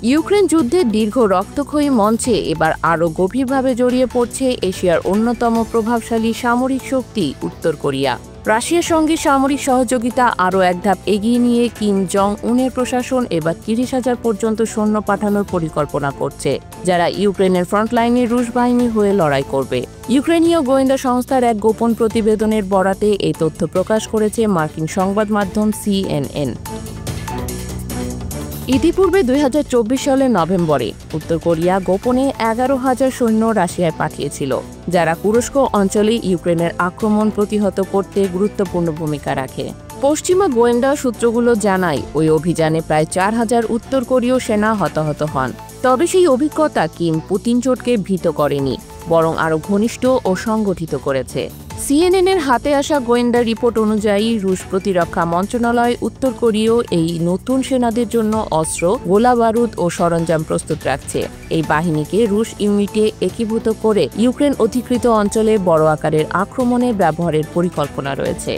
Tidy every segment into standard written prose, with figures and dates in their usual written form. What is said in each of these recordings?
Ukraine যুদ্ধের দীর্ঘ রক্তক্ষয়ী মঞ্চে এবার আরও গভীরভাবে জড়িয়ে পড়ছে এশিয়ার অন্যতম প্রভাবশালী সামরিক শক্তি উত্তর কোরিয়া। রাশিয়ার সঙ্গে সামরিক সহযোগিতা আরও এক ধাপ এগিয়ে নিয়ে কিম জং উনের প্রশাসন এবার ৩০,০০০ পর্যন্ত সৈন্য পাঠানোর পরিকল্পনা করছে, যারা ইউক্রেনের ফ্রন্টলাইনে রুশ বাহিনী হয়ে লড়াই করবে। ইউক্রেনীয় গোয়েন্দা সংস্থার এক গোপন প্রতিবেদনের বরাতে এই তথ্য প্রকাশ করেছে মার্কিন সংবাদ মাধ্যম CNN। ইতিপূর্বে ২০২৪ সালের নভেম্বরে উত্তর কোরিয়া গোপনে ১১,০০০ সৈন্য রাশিয়ায় পাঠিয়েছিল, যারা কুরস্ক অঞ্চলে ইউক্রেনের আক্রমণ প্রতিহত করতে গুরুত্বপূর্ণ ভূমিকা রাখে। পশ্চিমা গোয়েন্দা সূত্রগুলো জানায় ওই অভিযানে প্রায় ৪,০০০ উত্তর কোরীয় সেনা হতাহত হন। তবে সেই অভিজ্ঞতা কিম পুতিন জোটকে ভীত করেনি, বরং আরও ঘনিষ্ঠ ও সংগঠিত করেছে। CNN-এর হাতে আসা গোয়েন্দা রিপোর্ট অনুযায়ী রুশ প্রতিরক্ষা মন্ত্রণালয় উত্তর কোরীয় এই নতুন সেনাদের জন্য অস্ত্র, গোলাবারুদ ও সরঞ্জাম প্রস্তুত রাখছে। এই বাহিনীকে রুশ ইউনিটে একীভূত করে ইউক্রেন অধিকৃত অঞ্চলে বড় আকারের আক্রমণে ব্যবহারের পরিকল্পনা রয়েছে।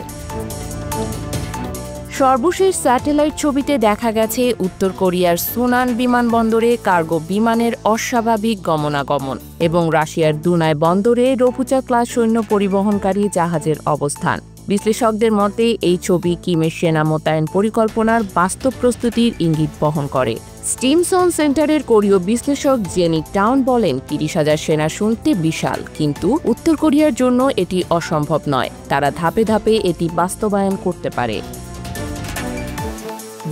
সর্বশেষ স্যাটেলাইট ছবিতে দেখা গেছে উত্তর কোরিয়ার সুনান বিমানবন্দরে কার্গো বিমানের অস্বাভাবিক গমনাগমন এবং রাশিয়ার দুনাই বন্দরে রপুচা ক্লাস সৈন্য পরিবহনকারী জাহাজের অবস্থান। বিশ্লেষকদের মতে এই ছবি কিমের সেনা মোতায়েন পরিকল্পনার বাস্তব প্রস্তুতির ইঙ্গিত বহন করে। স্টিমসন সেন্টারের কোরীয় বিশ্লেষক জেনি টাউন বলেন, ৩০,০০০ সেনা শুনতে বিশাল, কিন্তু উত্তর কোরিয়ার জন্য এটি অসম্ভব নয়। তারা ধাপে ধাপে এটি বাস্তবায়ন করতে পারে।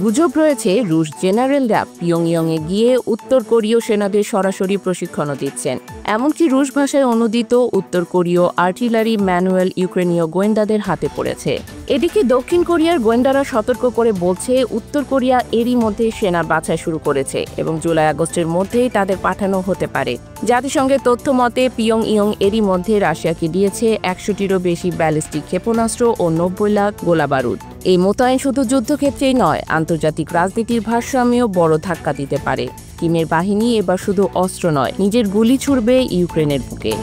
গুজব রয়েছে রুশ জেনারেলরা পিয়ংইয়ংয়ে গিয়ে উত্তর কোরীয় সেনাদের সরাসরি প্রশিক্ষণও দিচ্ছেন। এমনকি রুশ ভাষায় অনুদিত উত্তর কোরীয় আর্টিলারি ম্যানুয়াল ইউক্রেনীয় গোয়েন্দাদের হাতে পড়েছে। এদিকে দক্ষিণ কোরিয়ার গোয়েন্দারা সতর্ক করে বলছে, উত্তর কোরিয়া এরই মধ্যে সেনা বাছাই শুরু করেছে এবং জুলাই-আগস্টের মধ্যেই তাদের পাঠানো হতে পারে। জাতিসংঘের তথ্য মতে পিয়ংইয়ং এরই মধ্যে রাশিয়াকে দিয়েছে ১০০টিরও বেশি ব্যালিস্টিক ক্ষেপণাস্ত্র ও ৯০ লাখ গোলাবারুদ। এই মোতায়েন শুধু যুদ্ধক্ষেত্রেই নয়, আন্তর্জাতিক রাজনীতির ভারসাম্যেও বড় ধাক্কা দিতে পারে। কিমের বাহিনী এবার শুধু অস্ত্র নয়, নিজের গুলি ছুড়বে ইউক্রেনের বুকে।